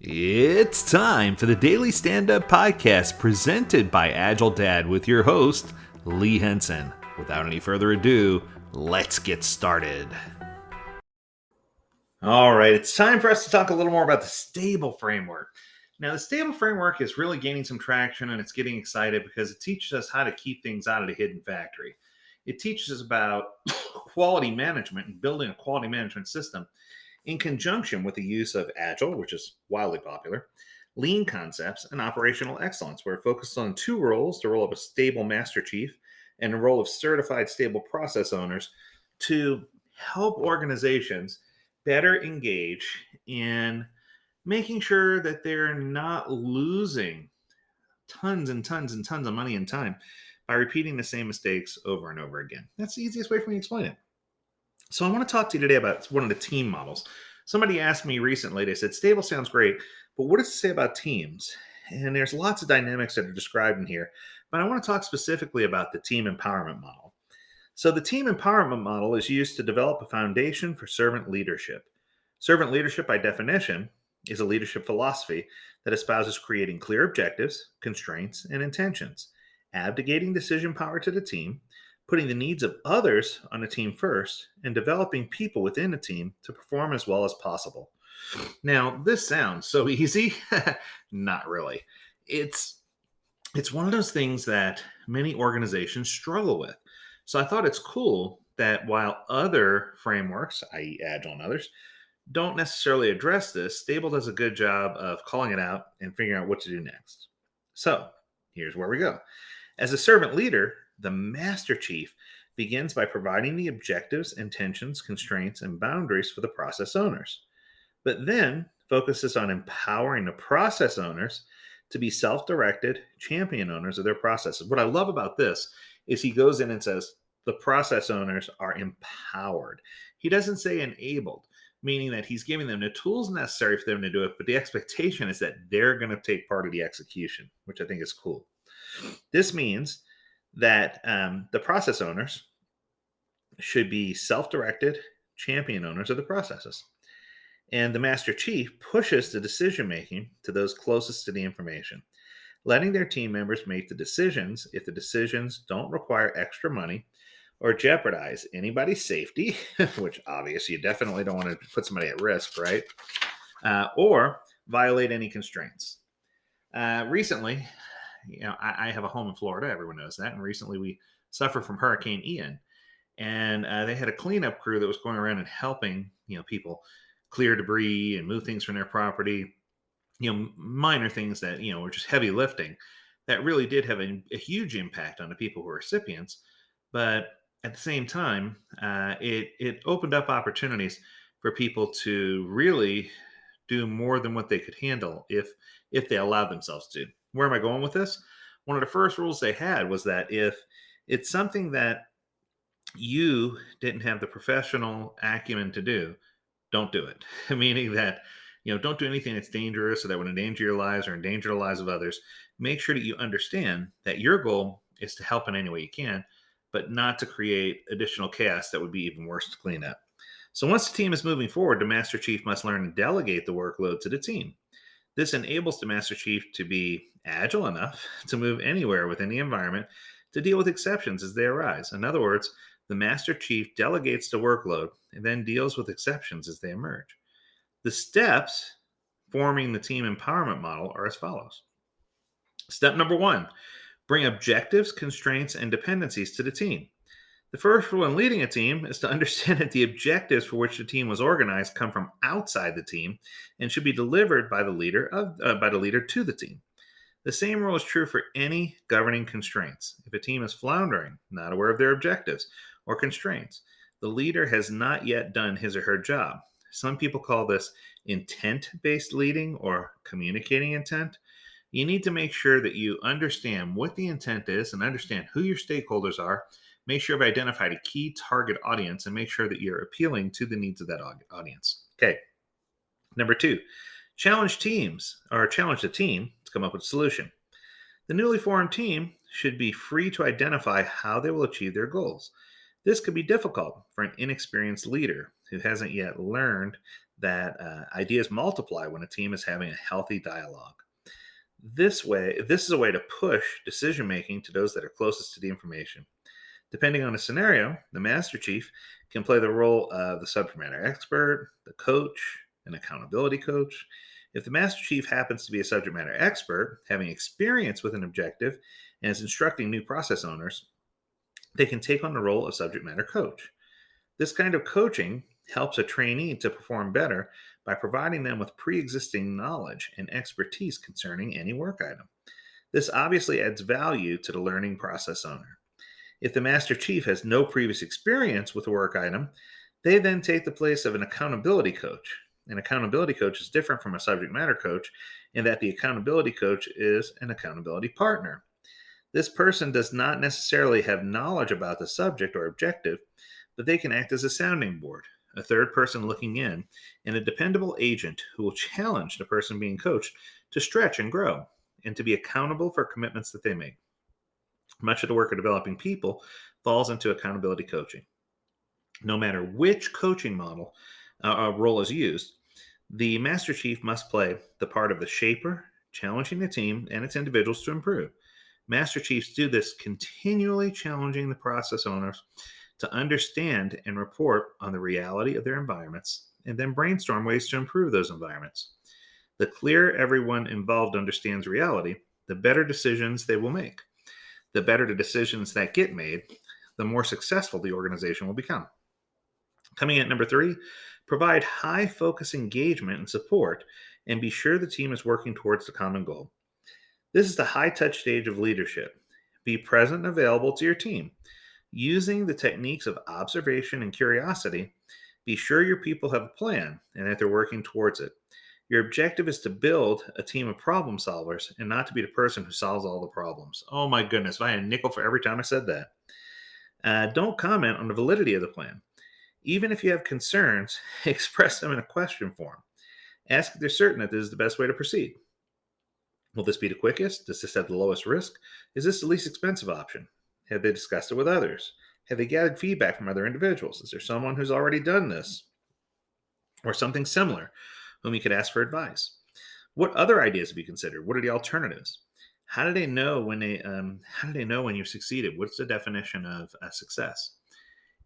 It's time for the Daily Stand Up Podcast presented by Agile Dad with your host, Lee Henson. Without any further ado, let's get started. All right, it's time for us to talk a little more about the stable framework. Now, the stable framework is really gaining some traction and it's getting excited because it teaches us how to keep things out of the hidden factory. It teaches us about quality management and building a quality management system in conjunction with the use of Agile, which is wildly popular, lean concepts, and operational excellence, where it focuses on two roles: the role of a stable master chief and the role of certified stable process owners to help organizations better engage in making sure that they're not losing tons and tons and tons of money and time by repeating the same mistakes over and over again. That's the easiest way for me to explain it. So I want to talk to you today about one of the team models. Somebody asked me recently, they said, stable sounds great, but what does it say about teams? And there's lots of dynamics that are described in here, but I want to talk specifically about the team empowerment model. So the team empowerment model is used to develop a foundation for servant leadership. Servant leadership, by definition, is a leadership philosophy that espouses creating clear objectives, constraints, and intentions, abdicating decision power to the team, putting the needs of others on the team first, and developing people within the team to perform as well as possible. Now, this sounds so easy. Not really. It's one of those things that many organizations struggle with. So I thought it's cool that while other frameworks, i.e., Agile and others, don't necessarily address this, Stable does a good job of calling it out and figuring out what to do next. So here's where we go. As a servant leader, the Master Chief begins by providing the objectives, intentions, constraints, and boundaries for the process owners, but then focuses on empowering the process owners to be self directed champion owners of their processes. What I love about this is he goes in and says the process owners are empowered. He doesn't say enabled, meaning that he's giving them the tools necessary for them to do it, but the expectation is that they're going to take part of the execution, which I think is cool. This means that the process owners should be self-directed champion owners of the processes. And the master chief pushes the decision making to those closest to the information, letting their team members make the decisions if the decisions don't require extra money or jeopardize anybody's safety, which obviously you definitely don't want to put somebody at risk, right? Or violate any constraints. Recently, I have a home in Florida. Everyone knows that. And recently we suffered from Hurricane Ian. And they had a cleanup crew that was going around and helping, people clear debris and move things from their property, minor things that, were just heavy lifting that really did have a huge impact on the people who were recipients. But at the same time, it opened up opportunities for people to really do more than what they could handle if they allowed themselves to. Where am I going with this? One of the first rules they had was that if it's something that you didn't have the professional acumen to do, don't do it. Meaning that, don't do anything that's dangerous or that would endanger your lives or endanger the lives of others. Make sure that you understand that your goal is to help in any way you can, but not to create additional chaos that would be even worse to clean up. So once the team is moving forward, the Master Chief must learn to delegate the workload to the team. This enables the Master Chief to be agile enough to move anywhere within the environment to deal with exceptions as they arise. In other words, the Master Chief delegates the workload and then deals with exceptions as they emerge. The steps forming the team empowerment model are as follows. Step number 1, bring objectives, constraints, and dependencies to the team. The first rule in leading a team is to understand that the objectives for which the team was organized come from outside the team and should be delivered by the leader to the team. The same rule is true for any governing constraints. If a team is floundering, not aware of their objectives or constraints, the leader has not yet done his or her job. Some people call this intent-based leading or communicating intent. You need to make sure that you understand what the intent is and understand who your stakeholders are. Make sure you've identified a key target audience and make sure that you're appealing to the needs of that audience. Okay. Number 2, challenge the team to come up with a solution. The newly formed team should be free to identify how they will achieve their goals. This could be difficult for an inexperienced leader who hasn't yet learned that ideas multiply when a team is having a healthy dialogue. This is a way to push decision making to those that are closest to the information. Depending on the scenario, the Master Chief can play the role of the subject matter expert, the coach, an accountability coach. If the Master Chief happens to be a subject matter expert, having experience with an objective, and is instructing new process owners, they can take on the role of subject matter coach. This kind of coaching helps a trainee to perform better by providing them with pre existing knowledge and expertise concerning any work item. This obviously adds value to the learning process owner. If the Master Chief has no previous experience with a work item, they then take the place of an accountability coach. An accountability coach is different from a subject matter coach in that the accountability coach is an accountability partner. This person does not necessarily have knowledge about the subject or objective, but they can act as a sounding board, a third person looking in, and a dependable agent who will challenge the person being coached to stretch and grow and to be accountable for commitments that they make. Much of the work of developing people falls into accountability coaching. No matter which coaching model role is used, the Master Chief must play the part of the shaper, challenging the team and its individuals to improve. Master Chiefs do this continually challenging the process owners to understand and report on the reality of their environments and then brainstorm ways to improve those environments. The clearer everyone involved understands reality, the better decisions they will make. The better the decisions that get made, the more successful the organization will become. Coming at number 3, provide high focus engagement and support and be sure the team is working towards the common goal. This is the high touch stage of leadership. Be present and available to your team. Using the techniques of observation and curiosity, be sure your people have a plan and that they're working towards it. Your objective is to build a team of problem solvers and not to be the person who solves all the problems. Oh my goodness, if I had a nickel for every time I said that. Don't comment on the validity of the plan. Even if you have concerns, express them in a question form. Ask if they're certain that this is the best way to proceed. Will this be the quickest? Does this have the lowest risk? Is this the least expensive option? Have they discussed it with others? Have they gathered feedback from other individuals? Is there someone who's already done this or something similar whom you could ask for advice? What other ideas have you considered? What are the alternatives? How do they know when you succeeded? What's the definition of success?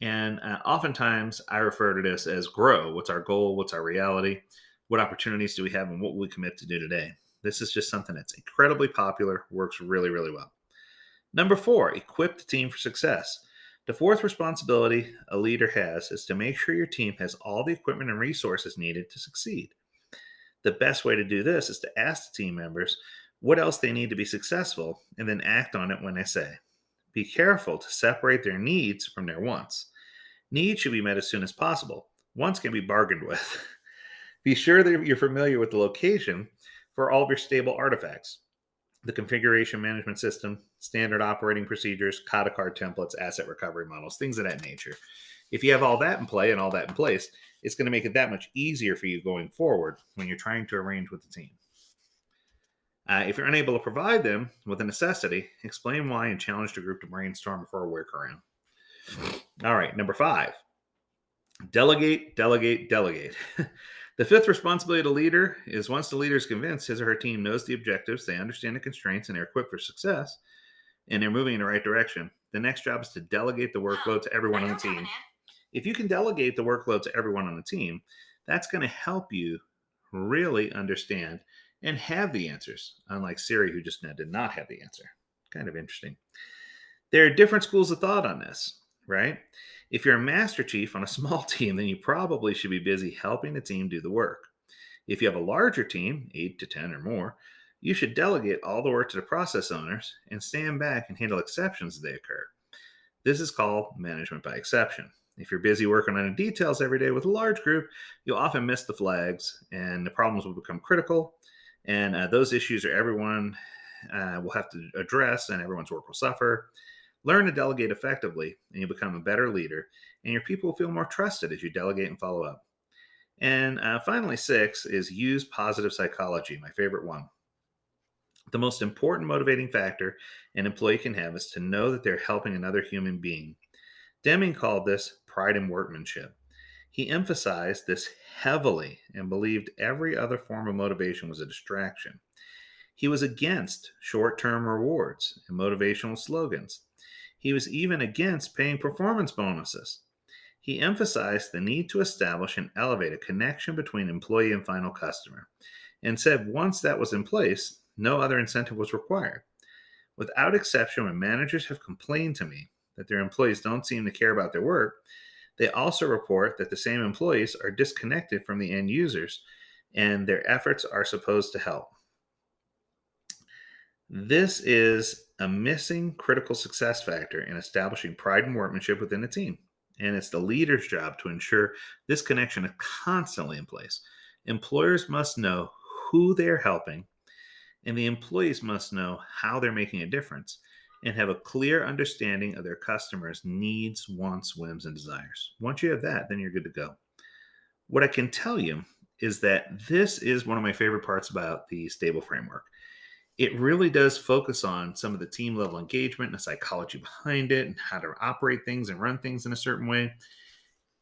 And oftentimes I refer to this as grow. What's our goal? What's our reality? What opportunities do we have and what will we commit to do today? This is just something that's incredibly popular, works really, really well. Number 4, equip the team for success. The fourth responsibility a leader has is to make sure your team has all the equipment and resources needed to succeed. The best way to do this is to ask the team members what else they need to be successful and then act on it when they say. Be careful to separate their needs from their wants. Needs should be met as soon as possible. Wants can be bargained with. Be sure that you're familiar with the location for all of your stable artifacts, the configuration management system, standard operating procedures, kata card templates, asset recovery models, things of that nature. If you have all that in play and all that in place, it's going to make it that much easier for you going forward when you're trying to arrange with the team. If you're unable to provide them with a necessity, explain why and challenge the group to brainstorm for a workaround. All right, number 5, delegate, delegate, delegate. The fifth responsibility of the leader is once the leader is convinced his or her team knows the objectives, they understand the constraints, and they're equipped for success, and they're moving in the right direction, the next job is to delegate the workload to everyone on the team. If you can delegate the workload to everyone on the team, that's going to help you really understand and have the answers, unlike Siri, who just did not have the answer. Kind of interesting. There are different schools of thought on this, right? If you're a master chief on a small team, then you probably should be busy helping the team do the work. If you have a larger team, 8 to 10 or more, you should delegate all the work to the process owners and stand back and handle exceptions as they occur. This is called management by exception. If you're busy working on the details every day with a large group, you'll often miss the flags and the problems will become critical. And those issues are everyone will have to address and everyone's work will suffer. Learn to delegate effectively and you'll become a better leader and your people will feel more trusted as you delegate and follow up. And finally, 6 is use positive psychology, my favorite one. The most important motivating factor an employee can have is to know that they're helping another human being. Deming called this pride in workmanship. He emphasized this heavily and believed every other form of motivation was a distraction. He was against short term rewards and motivational slogans. He was even against paying performance bonuses. He emphasized the need to establish and elevate a connection between employee and final customer, and said once that was in place, no other incentive was required. Without exception, when managers have complained to me that their employees don't seem to care about their work, they also report that the same employees are disconnected from the end users and their efforts are supposed to help. This is a missing critical success factor in establishing pride and workmanship within a team. And it's the leader's job to ensure this connection is constantly in place. Employers must know who they're helping, and the employees must know how they're making a difference and have a clear understanding of their customers' needs, wants, whims, and desires. Once you have that, then you're good to go. What I can tell you is that this is one of my favorite parts about the stable framework. It really does focus on some of the team level engagement and the psychology behind it and how to operate things and run things in a certain way.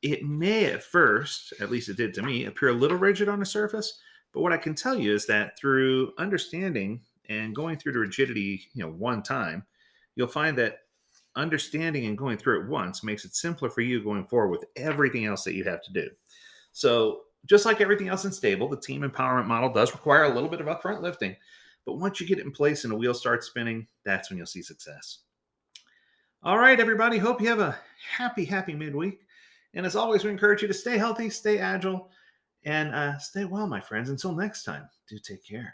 It may at first, at least it did to me, appear a little rigid on the surface, but what I can tell you is that through understanding and going through the rigidity, one time, you'll find that understanding and going through it once makes it simpler for you going forward with everything else that you have to do. So, just like everything else in stable, the team empowerment model does require a little bit of upfront lifting. But once you get it in place and the wheel starts spinning, that's when you'll see success. All right, everybody. Hope you have a happy midweek. And as always, we encourage you to stay healthy, stay agile, and stay well, my friends. Until next time, do take care.